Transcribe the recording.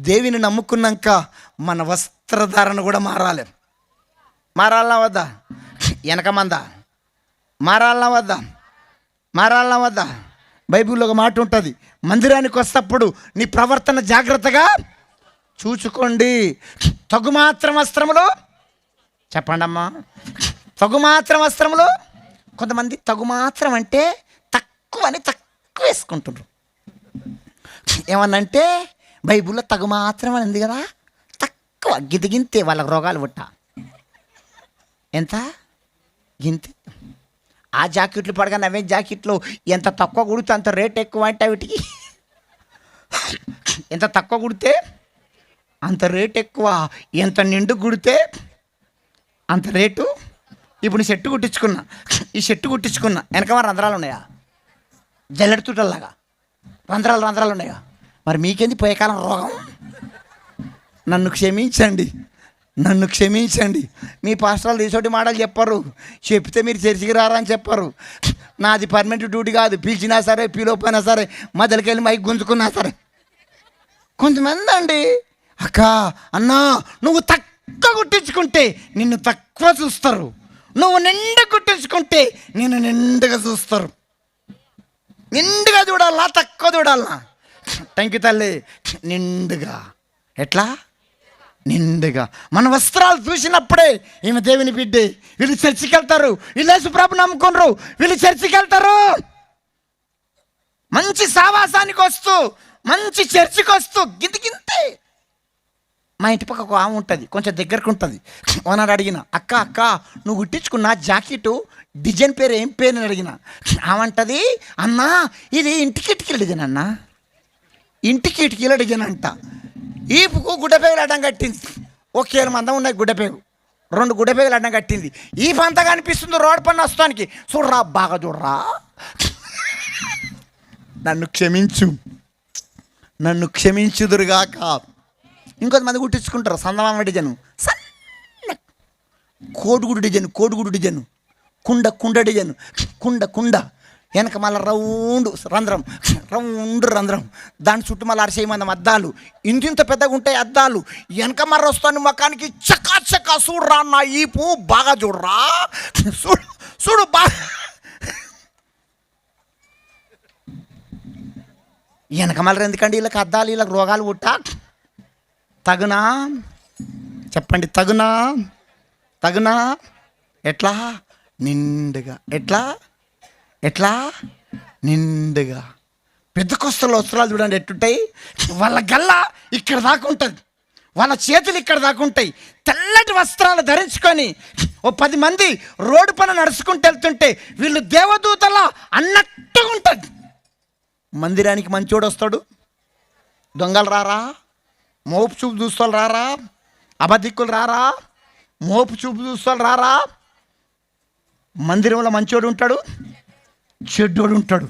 దేవిని నమ్ముకున్నాక మన వస్త్రధారణ కూడా మారాలి. మారాలనా వద్దా? వెనక మందా మారాలనా వద్దా? మారాలనా వద్దా? బైబిల్లో ఒక మాట ఉంటుంది, మందిరానికి వస్తప్పుడు నీ ప్రవర్తన జాగ్రత్తగా చూసుకోండి. తగుమాత్రం వస్త్రములు, చెప్పండి అమ్మా, తగుమాత్రం వస్త్రములు. కొంతమంది తగుమాత్రం అంటే తక్కువ అని తక్కువ వేసుకుంటున్నారు. ఏమన్నంటే బైబిల్లో తగుమాత్రం అని ఉంది కదా, తక్కువ గిదిగింతే వాళ్ళకి రోగాలు పుట్ట. ఎంత గింతే. ఆ జాకెట్లు పడగా అవే జాకెట్లు ఎంత తక్కువ కుడితే అంత రేట్ ఎక్కువ అంటే వీటికి. ఎంత తక్కువ కుడితే అంత రేట్ ఎక్కువ, ఎంత నిండు కుడితే అంత రేటు. ఇప్పుడు ఈ షర్టు కుట్టించుకున్నా వెనక రంధ్రాలు ఉన్నాయా? జల్లెడ తుటల్లాగా రంధ్రాలు ఉన్నాయా? మరి మీకేంది పోయేకాలం రోగం? నన్ను క్షమించండి. మీ పాస్టర్లు రీసోటి మాటలు చెప్పరు, చెప్తే మీరు చర్చికి రారా అని చెప్పరు. నాది పర్మనెంట్ డ్యూటీ కాదు, పిలిచినా సరే పిలవపోయినా సరే మధ్యలోకి వెళ్ళి మైక్ గుంజుకున్నా సరే. కొంతమంది అండి, అక్క అన్నా నువ్వు తక్కువ కుట్టించుకుంటే నిన్ను తక్కువ చూస్తారు, నువ్వు నిండు కుట్టించుకుంటే నిన్ను నిండుగా చూస్తారు. నిండుగా చూడాలా తక్కువ చూడాలా? థ్యాంక్ యూ తల్లి. నిండుగా. ఎట్లా? నిండుగా. మన వస్త్రాలు చూసినప్పుడే ఈమె దేవుని బిడ్డే, వీళ్ళు చర్చికి వెళ్తారు, వీళ్ళు యేసుప్రభుని నమ్ముకున్నారు, వీళ్ళు చర్చికి వెళ్తారు. మంచి సావాసానికి వస్తూ, మంచి చర్చికి వస్తూ గింతే. మా ఇంటి పక్క ఒక ఆమె ఉంటుంది, కొంచెం దగ్గరకు ఉంటుంది. ఓనాడు అడిగిన, అక్క నువ్వు కుట్టించుకున్న జాకెట్ డిజైన్ పేరు ఏం పేరు అని అడిగిన. ఆమంటది, అన్నా ఇది ఇంటికి ఇటుకీల డిజైన్ అన్నా, ఇంటికి ఇటుకీల డిజైన్ అంట. ఈపుకు గుడ్డపేగులు అడ్డం కట్టింది. ఒక 7 మందం ఉన్నాయి గుడ్డపేగు, 2 గుడ్డపేగులు అడ్డం కట్టింది. ఈ పంత కనిపిస్తుంది రోడ్ పని వస్తానికి. చూడరా, బాగా చూడరా. నన్ను క్షమించుదురుగాక. ఇంకొంతమంది కుట్టించుకుంటారు సందమామ డిజైన్, సన్న కోడిగుడు డిజైన్, కుండ డిజైన్, కుండ వెనక మళ్ళీ రౌండ్ రంధ్రం, దాని చుట్టూ మళ్ళీ 60 మంది అద్దాలు, ఇంత పెద్దగా ఉంటాయి అద్దాలు. వెనక మర్ర వస్తాను ముఖానికి చకా చూడరా, నా ఈపు బాగా చూడరా, చూడు బాగా. వెనక మళ్ళీ ఎందుకండి వీళ్ళకి అద్దాలు, వీళ్ళకి రోగాలు పుట్టా? తగునా? చెప్పండి, తగునా? ఎట్లా? నిండుగా. ఎట్లా? నిండుగా. పెద్ద కొస్తలు వస్త్రాలు చూడండి ఎట్టుంటాయి. వాళ్ళ గల్ల ఇక్కడ దాకా ఉంటుంది, వాళ్ళ చేతులు ఇక్కడ దాకా ఉంటాయి. తెల్లటి వస్త్రాలు ధరించుకొని ఓ 10 మంది రోడ్డు పైన నడుచుకుంటూ వెళ్తుంటే వీళ్ళు దేవదూతలా అన్నట్టుగా ఉంటుంది. మందిరానికి మంచోడు వస్తాడు, దొంగలు రారా, మోపు చూపు చూస్తాలు రారా, అబద్ధికులు రారా, మోపు చూపు చూస్తాలు రారా. మందిరంలో మంచోడు ఉంటాడు, చెడ్డోడు ఉంటాడు.